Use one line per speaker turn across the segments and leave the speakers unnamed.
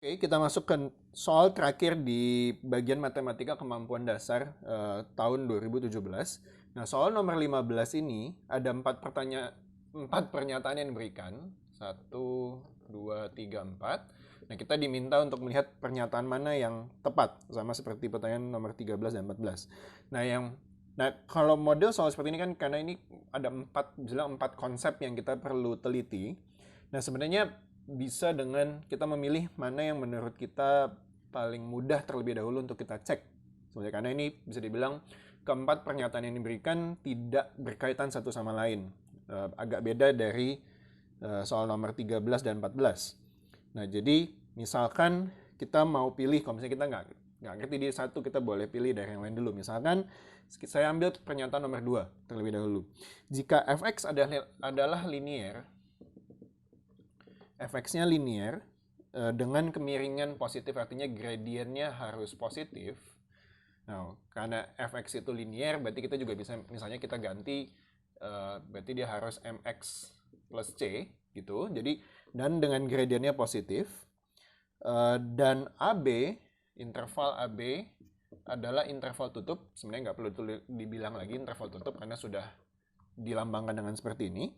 Oke, kita masuk ke soal terakhir di bagian matematika kemampuan dasar tahun 2017. Nah, soal nomor 15 ini ada empat pernyataan yang diberikan. Satu, dua, tiga, empat. Nah, kita diminta untuk melihat pernyataan mana yang tepat, sama seperti pertanyaan nomor 13 dan 14. Nah, kalau model soal seperti ini kan karena ini ada empat konsep yang kita perlu teliti. Nah, sebenarnya bisa dengan kita memilih mana yang menurut kita paling mudah terlebih dahulu untuk kita cek. Sebenarnya karena ini bisa dibilang keempat pernyataan yang diberikan tidak berkaitan satu sama lain. Agak beda dari soal nomor 13 dan 14. Nah, jadi misalkan kita mau pilih, kalau misalnya kita nggak ngerti di satu, kita boleh pilih dari yang lain dulu. Misalkan saya ambil pernyataan nomor 2 terlebih dahulu. Jika fx adalah linear, fx-nya linear dengan kemiringan positif, artinya gradiennya harus positif. Nah, karena fx itu linear, berarti kita juga bisa, misalnya kita ganti, berarti dia harus mx plus c, gitu. Jadi, dan dengan gradiennya positif, dan AB, interval AB adalah interval tutup. Sebenarnya nggak perlu dibilang lagi interval tutup karena sudah dilambangkan dengan seperti ini.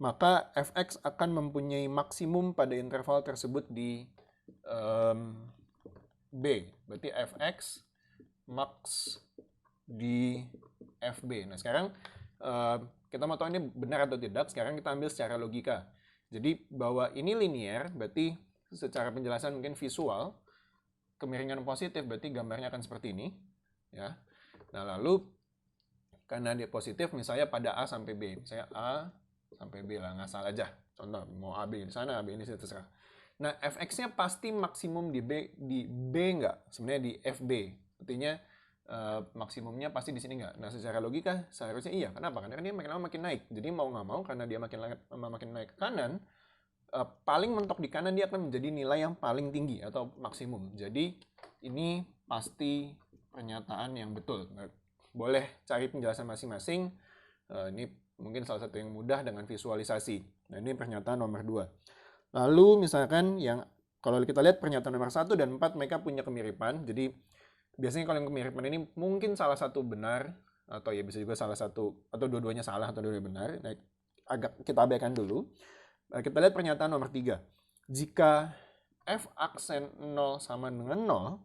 Maka fx akan mempunyai maksimum pada interval tersebut di B. Berarti fx max di fb. Nah, sekarang kita mau tahu ini benar atau tidak. Sekarang kita ambil secara logika. Jadi bahwa ini linear, berarti secara penjelasan mungkin visual, kemiringan positif berarti gambarnya akan seperti ini. Ya. Nah, lalu karena dia positif, misalnya pada A sampai B. Misalnya A sampai B lah, ngasal aja. Contoh, mau AB di sana, AB ini terserah. Nah, fx-nya pasti maksimum di B nggak? Sebenarnya di FB. Artinya maksimumnya pasti di sini nggak? Nah, secara logika seharusnya iya. Kenapa? Karena dia makin lama makin naik. Jadi mau nggak mau, karena dia makin naik ke kanan, paling mentok di kanan dia akan menjadi nilai yang paling tinggi atau maksimum. Jadi ini pasti pernyataan yang betul. Boleh cari penjelasan masing-masing. Ini mungkin salah satu yang mudah dengan visualisasi. Nah, ini pernyataan nomor 2. Lalu misalkan yang kalau kita lihat pernyataan nomor 1 dan 4 mereka punya kemiripan. Jadi biasanya kalau yang kemiripan ini mungkin salah satu benar, atau ya bisa juga salah satu, atau dua-duanya salah atau dua-duanya benar. Nah, agak kita abaikan dulu. Kita lihat pernyataan nomor 3. Jika f aksen 0 sama dengan 0,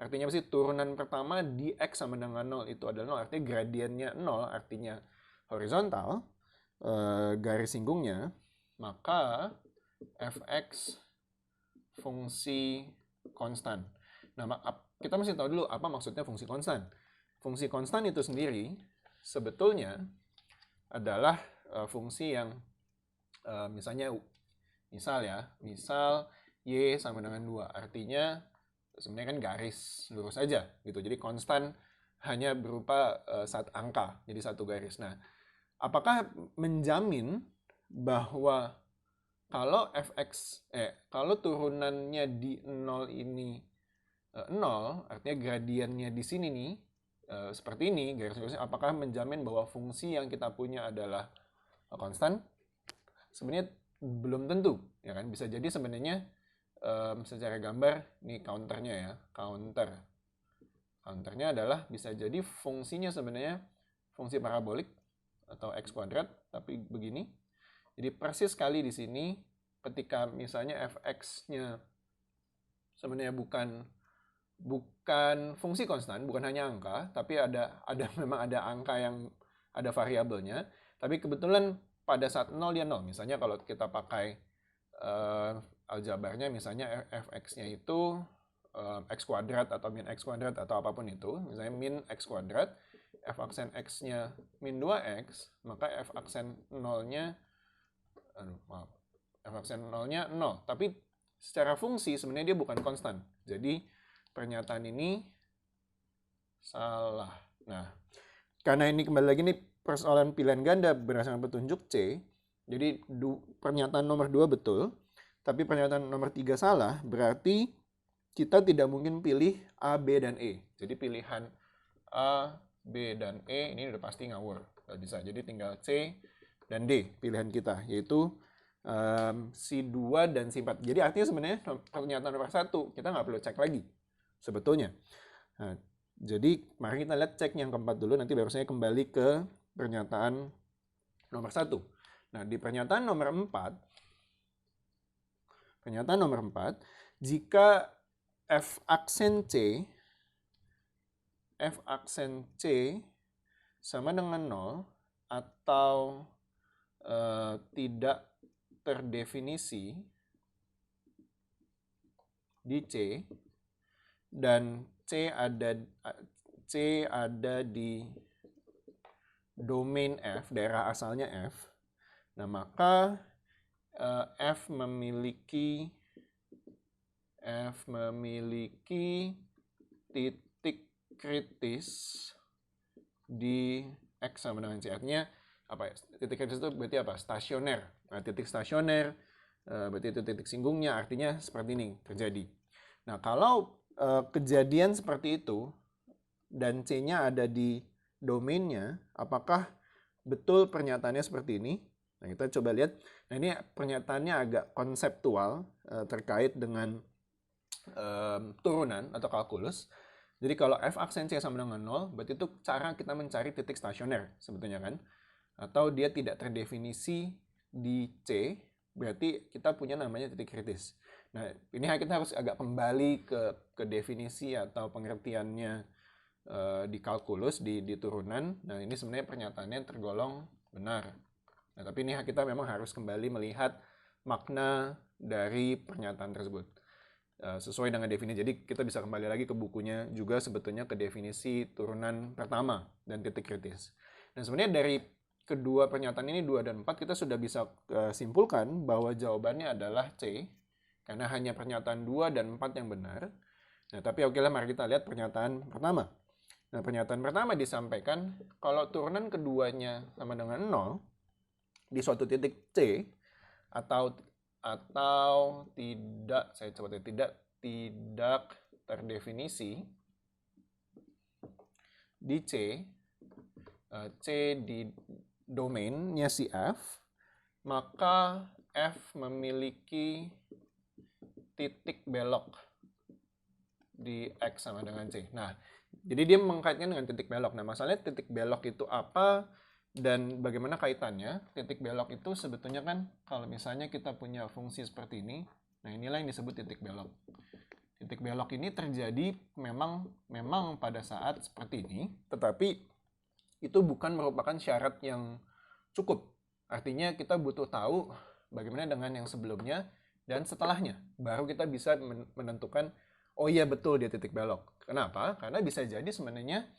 artinya apa sih? Turunan pertama di x sama dengan 0 itu adalah 0. Artinya gradiennya 0, artinya horizontal, garis singgungnya, maka fx fungsi konstan. Nah, kita mesti tahu dulu apa maksudnya fungsi konstan. Fungsi konstan itu sendiri sebetulnya adalah fungsi yang misal y sama dengan 2. Artinya sebenarnya kan garis lurus saja gitu. Jadi konstan hanya berupa angka, jadi satu garis. Nah, apakah menjamin bahwa kalau turunannya di 0 ini 0, artinya gradiennya di sini nih seperti ini garis lurusnya, apakah menjamin bahwa fungsi yang kita punya adalah konstan? Sebenarnya belum tentu, ya kan? Bisa jadi sebenarnya secara gambar ini counternya ya, counternya adalah bisa jadi fungsinya sebenarnya fungsi parabolik atau x kuadrat, tapi begini. Jadi persis sekali di sini ketika misalnya fx-nya sebenarnya bukan fungsi konstan, bukan hanya angka, tapi memang ada angka yang ada variabelnya, tapi kebetulan pada saat 0 dia 0. Misalnya kalau kita pakai aljabarnya, misalnya fx-nya itu x kuadrat atau min x kuadrat atau apapun itu, misalnya min x kuadrat, f aksen x-nya min 2x, maka f aksen 0-nya f aksen 0-nya 0. Tapi secara fungsi sebenarnya dia bukan konstan. Jadi pernyataan ini salah. Nah, karena ini kembali lagi nih persoalan pilihan ganda berdasarkan petunjuk C, jadi pernyataan nomor 2 betul, tapi pernyataan nomor 3 salah, berarti kita tidak mungkin pilih A, B, dan E. Jadi pilihan A, B, dan E ini udah pasti ngawur. Gak bisa. Jadi tinggal C dan D pilihan kita, yaitu si 2 dan si 4. Jadi artinya sebenarnya pernyataan nomor 1 kita nggak perlu cek lagi sebetulnya. Nah, jadi mari kita lihat cek yang keempat dulu, nanti baru saya kembali ke pernyataan nomor 1. Nah, di pernyataan nomor 4, jika F aksen C sama dengan 0 atau tidak terdefinisi di C dan C ada di domain F, daerah asalnya F. Nah, maka F memiliki titik kritis di X sama dengan C. Artinya apa ya? Titik kritis itu berarti apa? Stasioner. Nah, titik stasioner berarti itu titik singgungnya, artinya seperti ini terjadi. Nah, kalau kejadian seperti itu dan C-nya ada di domainnya, apakah betul pernyataannya seperti ini? Nah, kita coba lihat. Nah, ini pernyataannya agak konseptual terkait dengan turunan atau kalkulus. Jadi kalau F aksen C sama dengan 0, berarti itu cara kita mencari titik stasioner sebetulnya kan. Atau dia tidak terdefinisi di C, berarti kita punya namanya titik kritis. Nah, ini kita harus agak kembali ke definisi atau pengertiannya di kalkulus, di turunan. Nah, ini sebenarnya pernyataannya tergolong benar. Nah, tapi ini kita memang harus kembali melihat makna dari pernyataan tersebut sesuai dengan definisi. Jadi kita bisa kembali lagi ke bukunya juga sebetulnya ke definisi turunan pertama dan titik kritis. Dan sebenarnya dari kedua pernyataan ini 2 dan 4 kita sudah bisa simpulkan bahwa jawabannya adalah C, karena hanya pernyataan 2 dan 4 yang benar. Nah, tapi oke lah, mari kita lihat pernyataan pertama. Nah, pernyataan pertama disampaikan kalau turunan keduanya sama dengan 0 di suatu titik C atau tidak, saya coba tidak terdefinisi di C di domainnya si F, maka F memiliki titik belok di X sama dengan C. Nah, jadi dia mengkaitkan dengan titik belok. Nah, masalahnya titik belok itu apa dan bagaimana kaitannya? Titik belok itu sebetulnya kan kalau misalnya kita punya fungsi seperti ini, nah inilah yang disebut titik belok. Titik belok ini terjadi memang pada saat seperti ini, tetapi itu bukan merupakan syarat yang cukup. Artinya kita butuh tahu bagaimana dengan yang sebelumnya dan setelahnya. Baru kita bisa menentukan, oh iya betul dia titik belok. Kenapa? Karena bisa jadi sebenarnya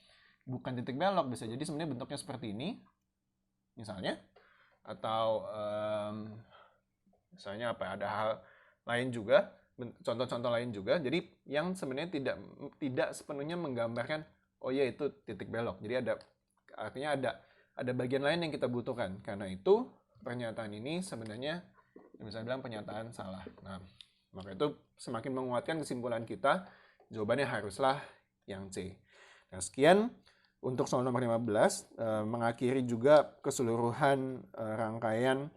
bukan titik belok, bisa jadi sebenarnya bentuknya seperti ini, misalnya. Atau misalnya apa, ada hal lain juga, contoh-contoh lain juga. Jadi yang sebenarnya tidak sepenuhnya menggambarkan, oh iya itu titik belok. Jadi artinya ada bagian lain yang kita butuhkan. Karena itu pernyataan ini sebenarnya bisa bilang pernyataan salah. Nah, maka itu semakin menguatkan kesimpulan kita, jawabannya haruslah yang C. Nah, sekian untuk soal nomor 15, mengakhiri juga keseluruhan rangkaian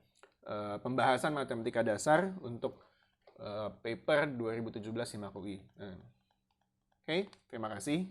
pembahasan matematika dasar untuk paper 2017 SIMAK UI. Oke, terima kasih.